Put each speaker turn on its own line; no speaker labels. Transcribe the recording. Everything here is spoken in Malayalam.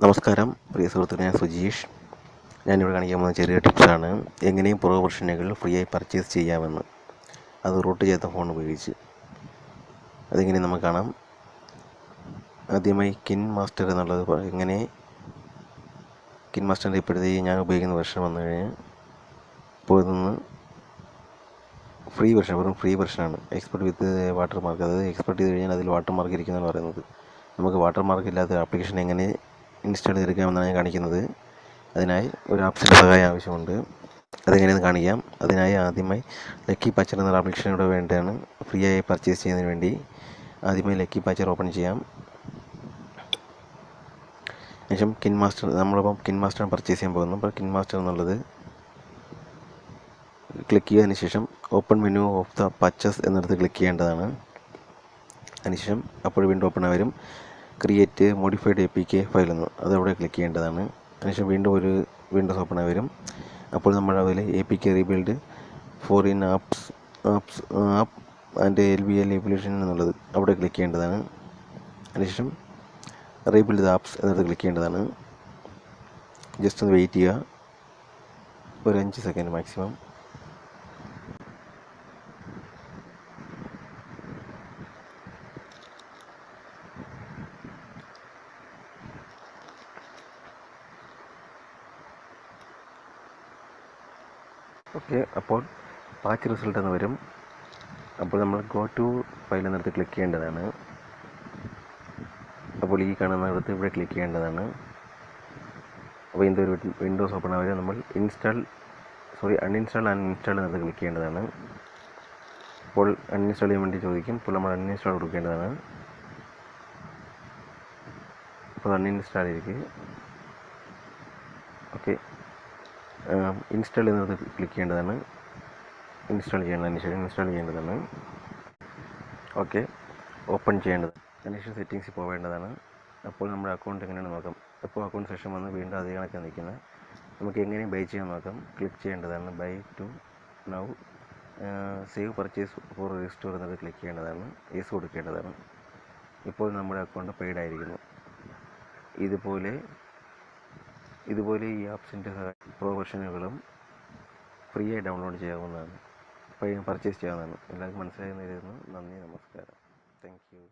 നമസ്കാരം പ്രിയ സുഹൃത്തുക്കളെ, ഞാൻ സുജീഷ്. ഞാനിവിടെ കാണിക്കാൻ പോകുന്ന ചെറിയ ടിപ്സാണ് എങ്ങനെയും പ്രോ വെർഷനുകൾ ഫ്രീ ആയി പർച്ചേസ് ചെയ്യാമെന്ന്, അത് റൂട്ട് ചെയ്ത ഫോൺ ഉപയോഗിച്ച്. അതെങ്ങനെ നമുക്ക് കാണാം. ആദ്യമായി കിൻ മാസ്റ്റർ എന്നുള്ളത് എങ്ങനെ കിൻ മാസ്റ്ററിൻ്റെ ഇപ്പോഴത്തെ ഞാൻ ഉപയോഗിക്കുന്ന വെർഷൻ വന്നു കഴിഞ്ഞ് ഇപ്പോൾ നിന്ന് ഫ്രീ വെർഷൻ, വെറും ഫ്രീ വെർഷനാണ്. എക്സ്പെർട്ട് വിത്ത് വാട്ടർ മാർക്ക്, അതായത് എക്സ്പെർട്ട് ചെയ്ത് കഴിഞ്ഞാൽ അതിൽ വാട്ടർ മാർക്ക് ഇരിക്കുന്നതെന്ന് പറയുന്നത്. നമുക്ക് വാട്ടർ മാർക്ക് ഇല്ലാത്ത ആപ്ലിക്കേഷൻ എങ്ങനെ ഇൻസ്റ്റാൾ ചെയ്തെടുക്കാമെന്നാണ് ഞാൻ കാണിക്കുന്നത്. അതിനായി ഒരു ആപ്സിൻ്റെ സഹായം ആവശ്യമുണ്ട്. അതെങ്ങനെയെന്ന് കാണിക്കാം. അതിനായി ആദ്യമായി ലക്കി പാച്ചർ എന്ന ആപ്ലിക്കേഷൻ ഇവിടെ വേണ്ടതാണ്. ഫ്രീ ആയി പർച്ചേസ് ചെയ്യുന്നതിന് വേണ്ടി ആദ്യമായി ലക്കി പാച്ചർ ഓപ്പൺ ചെയ്യാം. ശേഷം കിൻ മാസ്റ്റർ, നമ്മളിപ്പം കിൻ മാസ്റ്റർ പർച്ചേസ് ചെയ്യാൻ പോകുന്നു. അപ്പോൾ കിൻ മാസ്റ്റർ എന്നുള്ളത് ക്ലിക്ക് ചെയ്തതിന് ശേഷം open menu of the purchase എന്നിടത്ത് ക്ലിക്ക് ചെയ്യേണ്ടതാണ്. അതിനുശേഷം അപ്പോൾ വീണ്ടും ഓപ്പൺ വരും. ക്രിയേറ്റ് മോഡിഫൈഡ് APK ഫയൽ എന്ന്, അതവിടെ ക്ലിക്ക് ചെയ്യേണ്ടതാണ്. അതിനുശേഷം വീണ്ടും ഒരു വിൻഡോസ് ഓപ്പൺ വരും. അപ്പോൾ നമ്മൾ അതിൽ APK rebuild for in app and LBL evaluation എന്നുള്ളത് അവിടെ ക്ലിക്ക് ചെയ്യേണ്ടതാണ്. അതിനുശേഷം റീബിൽഡ് ദ ആപ്സ് എന്നിടത്ത് ക്ലിക്ക് ചെയ്യേണ്ടതാണ്. ജസ്റ്റ് ഒന്ന് വെയിറ്റ് ചെയ്യുക, ഒരു 5 സെക്കൻഡ് മാക്സിമം. ഓക്കെ, അപ്പോൾ പാച്ച് റിസൾട്ട് എന്ന് വരും. അപ്പോൾ നമ്മൾ ഗോ ടു ഫയൽ എന്നിടത്ത് ക്ലിക്ക് ചെയ്യേണ്ടതാണ്. അപ്പോൾ ഈ കാണുന്നിടത്ത് ഇവിടെ ക്ലിക്ക് ചെയ്യേണ്ടതാണ്. അപ്പോൾ ഇതിൻ്റെ ഒരു വിൻഡോസ് ഓപ്പൺ ആവുക. നമ്മൾ അൺഇൻസ്റ്റാൾ ആൻഡ് ഇൻസ്റ്റാൾ എന്നിടത്ത് ക്ലിക്ക് ചെയ്യേണ്ടതാണ്. അപ്പോൾ അൺഇൻസ്റ്റാൾ ചെയ്യാൻ വേണ്ടി ചോദിക്കും. അപ്പോൾ നമ്മൾ അൺഇൻസ്റ്റാൾ കൊടുക്കേണ്ടതാണ്. അപ്പോൾ അൺഇൻസ്റ്റാൾ ചെയ്തിരിക്കും. ഓക്കെ, ഇൻസ്റ്റാൾ ചെയ്യുന്നത് ക്ലിക്ക് ചെയ്യേണ്ടതാണ്. ഇൻസ്റ്റാൾ ചെയ്യേണ്ടതാണ്. ഓക്കെ, ഓപ്പൺ ചെയ്യേണ്ടത്. അതിനുശേഷം സെറ്റിങ്സിൽ പോവേണ്ടതാണ്. അപ്പോൾ നമ്മുടെ അക്കൗണ്ട് എങ്ങനെയാണ് നോക്കാം. അപ്പോൾ അക്കൗണ്ട് സെഷൻ വന്ന് വീണ്ടും അതേ കണക്കാണ് നിൽക്കുന്നത്. നമുക്ക് എങ്ങനെയും ബൈ ചെയ്യാൻ നോക്കാം. ക്ലിക്ക് ചെയ്യേണ്ടതാണ്. Buy to now save purchase for restore എന്നത് ക്ലിക്ക് ചെയ്യേണ്ടതാണ്. യെസ് കൊടുക്കേണ്ടതാണ്. ഇപ്പോൾ നമ്മുടെ അക്കൗണ്ട് പെയ്ഡ് ആയിരിക്കുന്നു. ഇതുപോലെ ഈ ആപ്സിൻ്റെ പ്രോ വെർഷനുകളും ഫ്രീ ആയി ഡൗൺലോഡ് ചെയ്യാവുന്നതാണ്, പർച്ചേസ് ചെയ്യാവുന്നതാണ്. എല്ലാവർക്കും മനസ്സിലായെന്ന് കരുതുന്നു. നന്ദി, നമസ്കാരം. Thank U.